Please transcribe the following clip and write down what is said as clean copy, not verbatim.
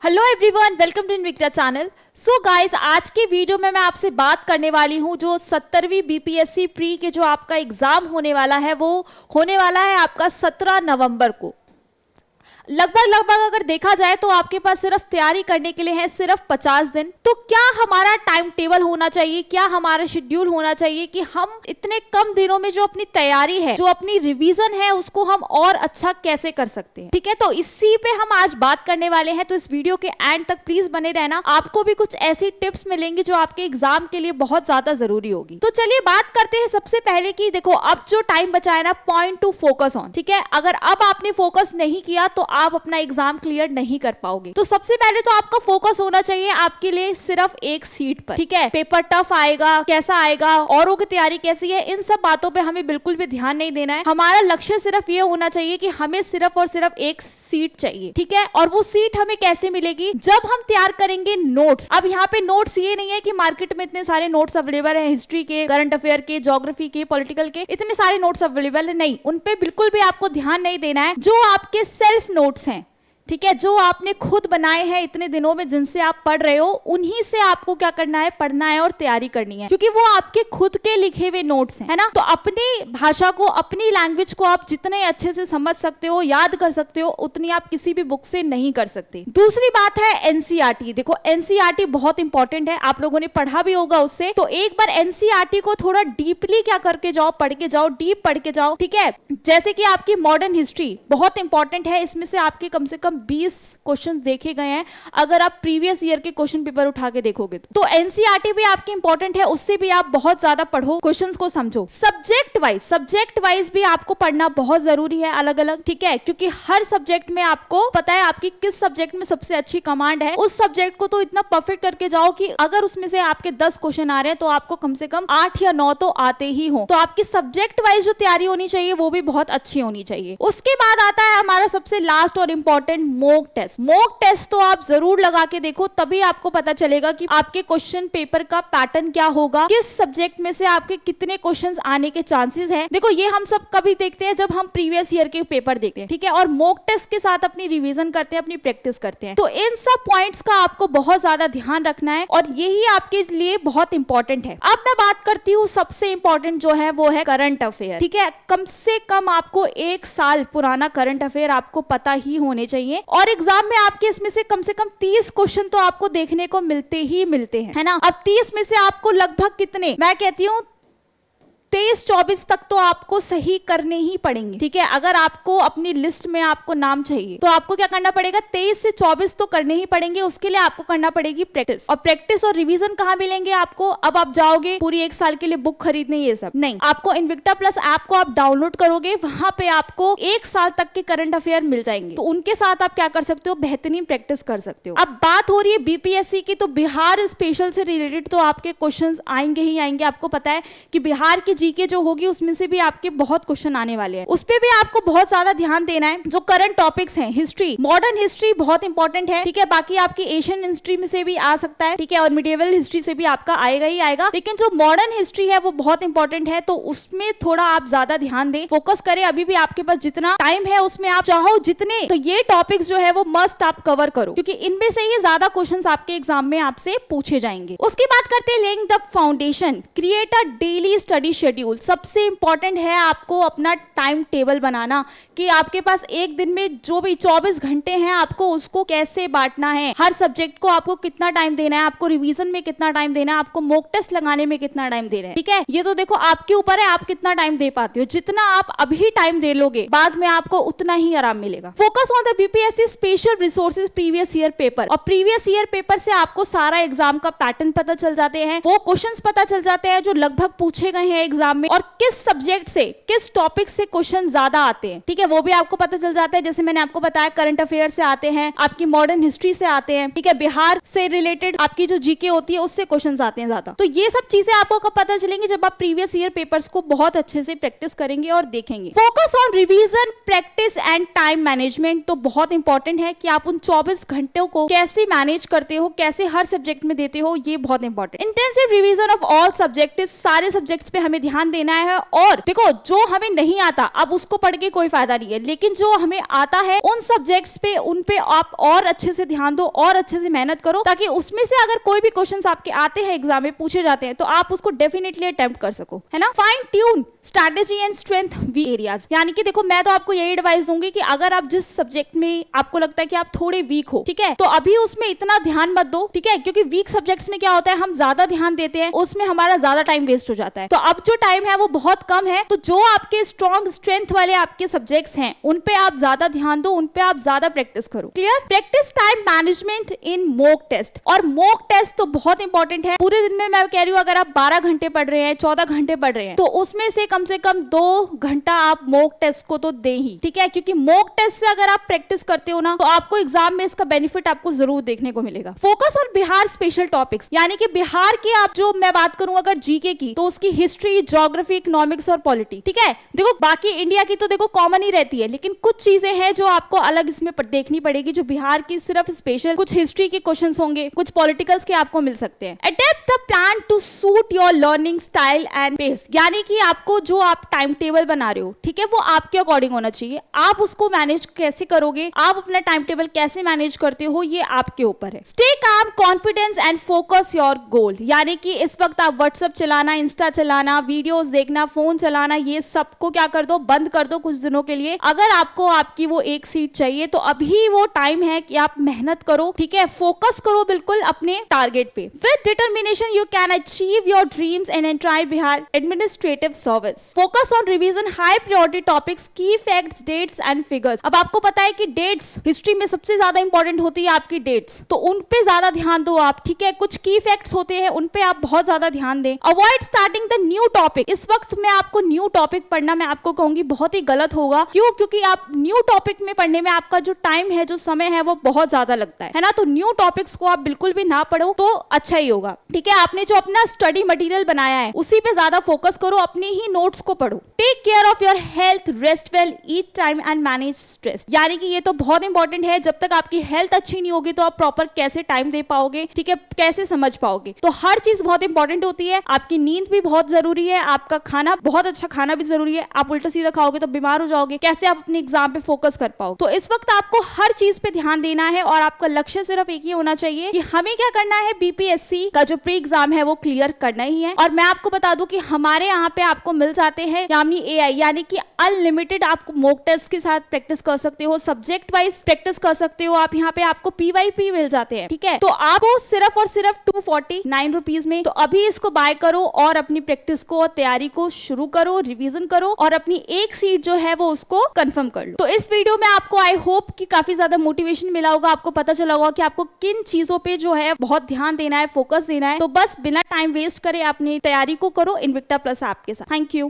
Hello everyone, welcome to Invicta channel. So guys, आज के video में मैं आपसे बात करने वाली हूं जो 70वीं बीपीएससी प्री के जो आपका एग्जाम होने वाला है वो होने वाला है आपका 17 नवंबर को। लगभग अगर देखा जाए तो आपके पास सिर्फ तैयारी करने के लिए है सिर्फ 50 दिन। तो क्या हमारा टाइम टेबल होना चाहिए, क्या हमारा शेड्यूल होना चाहिए कि हम इतने कम दिनों में जो अपनी तैयारी है, जो अपनी रिवीजन है, उसको हम और अच्छा कैसे कर सकते हैं। ठीक है, तो इसी पे हम आज बात करने वाले हैं। तो इस वीडियो के एंड तक प्लीज बने रहना, आपको भी कुछ ऐसी टिप्स मिलेंगी जो आपके एग्जाम के लिए बहुत ज्यादा जरूरी होगी। तो चलिए बात करते हैं सबसे पहले कि देखो, अब जो टाइम बचा है ना, पॉइंट टू फोकस ऑन। ठीक है, अगर अब आपने फोकस नहीं किया तो आप अपना एग्जाम क्लियर नहीं कर पाओगे। तो सबसे पहले तो आपका फोकस होना चाहिए आपके लिए सिर्फ एक सीट पर। ठीक है, पेपर टफ आएगा, कैसा आएगा, औरों की तैयारी कैसी है, इन सब बातों पे हमें बिल्कुल भी ध्यान नहीं देना है। हमारा लक्ष्य सिर्फ ये होना चाहिए कि हमें सिर्फ और सिर्फ एक सीट चाहिए। ठीक है, और वो सीट हमें कैसे मिलेगी, जब हम तैयार करेंगे नोट्स। अब यहाँ पे नोट्स ये नहीं है कि मार्केट में इतने सारे नोट्स अवेलेबल है, हिस्ट्री के, करंट अफेयर के, ज्योग्राफी के, पॉलिटिकल के, इतने सारे नोट्स अवेलेबल है, नहीं, उन पे बिल्कुल भी आपको ध्यान नहीं देना है। जो आपके सेल्फ नोट्स हैं, ठीक है, जो आपने खुद बनाए हैं इतने दिनों में, जिनसे आप पढ़ रहे हो, उन्हीं से आपको क्या करना है, पढ़ना है और तैयारी करनी है, क्योंकि वो आपके खुद के लिखे हुए नोट्स हैं, है ना। तो अपनी भाषा को, अपनी लैंग्वेज को आप जितने अच्छे से समझ सकते हो, याद कर सकते हो, उतनी आप किसी भी बुक से नहीं कर सकते। दूसरी बात है एनसीईआरटी। देखो, एनसीईआरटी बहुत इंपॉर्टेंट है, आप लोगों ने पढ़ा भी होगा उससे। तो एक बार एनसीईआरटी को थोड़ा डीपली क्या करके जाओ, पढ़ के जाओ, डीप पढ़ के जाओ। ठीक है, जैसे कि आपकी मॉडर्न हिस्ट्री बहुत इंपॉर्टेंट है, इसमें से आपके कम से कम 20 क्वेश्चन देखे गए हैं अगर आप प्रीवियस ईयर के क्वेश्चन पेपर उठा के देखोगे तो एनसीईआरटी भी आपकी इंपॉर्टेंट है, उससे भी आप बहुत ज्यादा पढ़ो, क्वेश्चंस को समझो। सब्जेक्ट वाइज भी आपको पढ़ना बहुत जरूरी है, अलग अलग। ठीक है, क्योंकि हर सब्जेक्ट में आपको पता है आपकी किस सब्जेक्ट में सबसे अच्छी कमांड है, उस सब्जेक्ट को तो इतना परफेक्ट करके जाओ कि अगर उसमें से आपके 10 क्वेश्चन आ रहे हैं तो आपको कम से कम 8 या 9 तो आते ही हो। तो आपकी सब्जेक्ट वाइज जो तैयारी होनी चाहिए वो भी बहुत अच्छी होनी चाहिए। उसके बाद आता है हमारा सबसे लास्ट और important mock test. Mock test तो आप जरूर लगा के देखो, तभी आपको पता चलेगा कि आपके क्वेश्चन पेपर का पैटर्न क्या होगा, किस सब्जेक्ट में से आपके कितने क्वेश्चंस आने के चांसेस हैं। देखो, ये हम सब कभी देखते हैं जब हम प्रीवियस ईयर के पेपर देखते हैं, ठीक है, और मॉक टेस्ट के साथ अपनी रिवीजन करते हैं, अपनी प्रैक्टिस करते हैं। तो इन सब पॉइंट्स का आपको बहुत ज्यादा ध्यान रखना है और यही आपके लिए बहुत इंपॉर्टेंट है। अब मैं बात करती हूँ सबसे इंपॉर्टेंट जो है वो है करंट अफेयर। ठीक है, कम से कम आपको 1 साल पुराना करंट अफेयर आपको पता ही होने चाहिए, और एग्जाम में आपके इसमें से कम 30 क्वेश्चन तो आपको देखने को मिलते ही मिलते हैं, है ना। अब 30 में से आपको लगभग कितने, मैं कहती हूँ 23-24 तक तो आपको सही करने ही पड़ेंगे। ठीक है, अगर आपको अपनी लिस्ट में आपको नाम चाहिए तो आपको क्या करना पड़ेगा, 23 से 24 तो करने ही पड़ेंगे। उसके लिए आपको करना पड़ेगी प्रैक्टिस, और प्रैक्टिस और रिवीजन कहाँ मिलेंगे आपको। अब आप जाओगे पूरी 1 साल के लिए बुक खरीदने, ये सब नहीं, आपको इनविक्टा प्लस ऐप को आप डाउनलोड करोगे, वहां पे आपको 1 साल तक के करंट अफेयर मिल जाएंगे। तो उनके साथ आप क्या कर सकते हो, बेहतरीन प्रैक्टिस कर सकते हो। अब बात हो रही है बीपीएससी की, तो बिहार स्पेशल से रिलेटेड तो आपके क्वेश्चन आएंगे ही आएंगे। आपको पता है कि बिहार की जीके जो होगी उसमें से भी आपके बहुत क्वेश्चन आने वाले हैं, उस पे भी आपको बहुत ज्यादा ध्यान देना है। जो करंट टॉपिक्स हैं, हिस्ट्री, मॉडर्न हिस्ट्री बहुत इंपॉर्टेंट है। ठीक है, बाकी आपकी एशियन हिस्ट्री में से भी आ सकता है, ठीक है, और मिडिवल हिस्ट्री से भी आपका आएगा ही आएगा, लेकिन जो मॉडर्न हिस्ट्री है वो बहुत इंपॉर्टेंट है, तो उसमें थोड़ा आप ज्यादा ध्यान दें, फोकस करें। अभी भी आपके पास जितना टाइम है उसमें आप चाहो जितने, तो ये टॉपिक्स जो है वो मस्ट आप कवर करो, क्योंकि इनमें से ही ज्यादा क्वेश्चन आपके एग्जाम में आपसे पूछे जाएंगे। उसकी बात करते हैं laying the foundation, create a daily study schedule. सबसे इंपॉर्टेंट है आपको अपना टाइम टेबल बनाना, कि आपके पास एक दिन में जो भी 24 घंटे हैं आपको उसको कैसे बांटना है, हर सब्जेक्ट को आपको कितना टाइम देना है, आपको रिवीजन में कितना टाइम देना है, आपको मॉक टेस्ट लगाने में कितना टाइम देना है। ठीक है, ये तो देखो आपके ऊपर है, आप कितना टाइम दे पाते हो। जितना आप अभी टाइम दे लोगे बाद में आपको उतना ही आराम मिलेगा। Focus on the BPSC special resources previous year paper, और प्रीवियस ईयर पेपर से आपको सारा एग्जाम का पैटर्न पता चल जाते हैं, वो क्वेश्चंस पता चल जाते हैं जो लगभग पूछे गए हैं एग्जाम में, और किस सब्जेक्ट से, किस टॉपिक से क्वेश्चन ज्यादा आते हैं। ठीक है, वो भी आपको पता चल जाता है। जैसे मैंने आपको बताया, करंट अफेयर से आते हैं, आपकी मॉडर्न हिस्ट्री से आते हैं, ठीक है, बिहार से रिलेटेड आपकी जो जीके होती है उससे क्वेश्चंस आते हैं ज्यादा। तो ये सब चीजें आपको कब पता चलेंगी, जब आप प्रीवियस ईयर पेपर्स को बहुत अच्छे से प्रैक्टिस करेंगे और देखेंगे। Focus on revision, practice and time management तो बहुत इंपॉर्टेंट है, कि आप उन 24 घंटों को कैसे मैनेज करते हो, कैसे हर सब्जेक्ट में देते हो, ये बहुत important. Intensive revision of all subject, सारे सब्जेक्ट्स पे हमें ध्यान देना है। और देखो जो हमें नहीं आता अब उसको पढ़ के कोई फायदा नहीं है, लेकिन जो हमें आता है उन सब्जेक्ट्स पे उन पे आप और अच्छे से ध्यान दो और अच्छे से मेहनत करो, ताकि उसमें से अगर कोई भी क्वेश्चंस आपके आते हैं एग्जाम में पूछे जाते हैं तो आप उसको डेफिनेटली अटेम्प्ट कर सको, है ना। Fine tune strategy and strength weak areas, यानी कि देखो मैं तो आपको यही एडवाइस दूंगी कि अगर आप जिस सब्जेक्ट में आपको लगता है कि आप थोड़े वीक हो, ठीक है, तो अभी उसमें इतना ध्यान मत दो, ठीक है, क्योंकि वीक सब्जेक्ट्स में क्या होता है हम ज्यादा ध्यान देते हैं, उसमें हमारा ज्यादा टाइम वेस्ट हो जाता है। तो अब जो टाइम है वो बहुत कम है, तो जो आपके स्ट्रॉन्ग स्ट्रेंथ वाले आपके सब्जेक्ट्स हैं उन पे आप ज्यादा ध्यान दो, उन पे आप ज्यादा प्रैक्टिस करो। क्लियर। प्रैक्टिस टाइम मैनेजमेंट इन मॉक टेस्ट, और मॉक टेस्ट तो बहुत इंपॉर्टेंट है। पूरे दिन में मैं कह रही हूँ अगर आप 12 घंटे पढ़ रहे हैं, 14 घंटे पढ़ रहे हैं, तो उसमें से कम 2 घंटा आप मॉक टेस्ट को तो दे ही, ठीक है, क्योंकि मॉक टेस्ट से अगर आप प्रैक्टिस करते हो ना तो आपको एग्जाम में इसका बेनिफिट आपको जरूर देखने को मिलेगा। Focus on Bihar special topics, यानी कि बिहार की आप जो मैं बात करूं अगर जीके की, तो उसकी हिस्ट्री, ज्योग्राफी, इकोनॉमिक्स और पॉलिटी, ठीक है। देखो बाकी इंडिया की तो देखो कॉमन ही रहती है, लेकिन कुछ चीजें हैं जो आपको अलग इसमें देखनी पड़ेगी, जो बिहार की सिर्फ स्पेशल, कुछ हिस्ट्री के क्वेश्चंस होंगे, कुछ पॉलिटिकल्स के आपको मिल सकते हैं। Adapt the plan to suit your learning style and pace, यानी कि आपको जो आप टाइम टेबल बना रहे हो, ठीक है, वो आपके अकॉर्डिंग होना चाहिए। आप उसको मैनेज कैसे करोगे, आप अपना टाइम टेबल कैसे मैनेज करते हो, ये आपके ऊपर है। Stay calm, confidence and focus your goal, यानी कि इस वक्त आप व्हाट्सएप चलाना, इंस्टा चलाना, वीडियोस देखना, फोन चलाना, ये सबको क्या कर दो, बंद कर दो कुछ दिनों के लिए। अगर आपको आपकी वो एक सीट चाहिए तो अभी वो टाइम है कि आप मेहनत करो, ठीक है, फोकस करो बिल्कुल अपने टारगेट पे। With determination you can achieve your dreams and entire Bihar administrative service. Focus on revision high priority topics, की फैक्ट्स, डेट्स एंड फिगर्स। अब आपको पता है कि डेट्स हिस्ट्री में सबसे ज्यादा इंपॉर्टेंट होती है आपकी डेट्स, तो उन पे ज्यादा ध्यान दो आप, ठीक है। कुछ की फैक्ट्स होते हैं उन पे आप बहुत ज्यादा ध्यान दें। Avoid starting the new topic, इस वक्त में आपको न्यू टॉपिक पढ़ना मैं आपको कहूंगी बहुत ही गलत होगा। क्यों? क्योंकि आप न्यू टॉपिक में पढ़ने में आपका जो टाइम है, जो समय है, वो बहुत ज्यादा लगता है ना। तो न्यू टॉपिक्स को आप बिल्कुल भी ना पढ़ो तो अच्छा ही होगा, ठीक है। आपने जो अपना स्टडी मटेरियल बनाया है उसी पे ज्यादा फोकस करो, अपनी ही नोट्स को पढ़ो। Take care of your health, rest well, eat time and manage stress, यानी कि ये तो बहुत इंपॉर्टेंट है। जब तक आपकी हेल्थ अच्छी नहीं होगी तो आप प्रॉपर कैसे टाइम दे पाओगे, ठीक है, कैसे समझ पाओगे। तो हर चीज बहुत इंपॉर्टेंट होती है। आपकी नींद भी बहुत जरूरी है, आपका खाना, बहुत अच्छा खाना भी जरूरी है। आप उल्टा सीधा खाओगे तो बीमार हो जाओगे, कैसे आप अपने एग्जाम पे फोकस कर पाओ। तो इस वक्त आपको हर चीज पे ध्यान देना है और आपका लक्ष्य सिर्फ एक ही होना चाहिए कि हमें क्या करना है, बीपीएससी का जो प्री एग्जाम है वो क्लियर करना ही है। और मैं आपको बता दूं कि हमारे यहाँ पे आपको मिल जाते हैं यानी एआई, यानी कि अनलिमिटेड आप मॉक टेस्ट के साथ प्रैक्टिस कर सकते हो, सब्जेक्ट वाइज प्रैक्टिस कर सकते हो आप। यहाँ पे आपको पीवाईपी मिल जाते हैं, ठीक है। तो आपको सिर्फ और सिर्फ 249 रुपीज में, तो अभी इसको बाय करो और अपनी प्रैक्टिस को और तैयारी को शुरू करो, रिवीजन करो और अपनी एक सीट जो है वो उसको कंफर्म कर लो। तो इस वीडियो में आपको आई होप कि काफी ज्यादा मोटिवेशन मिला होगा, आपको पता चला होगा कि आपको किन चीजों पे जो है बहुत ध्यान देना है, फोकस देना है। तो बस बिना टाइम वेस्ट करे अपनी तैयारी को करो इनविक्टा प्लस ऐप के साथ। Thank you.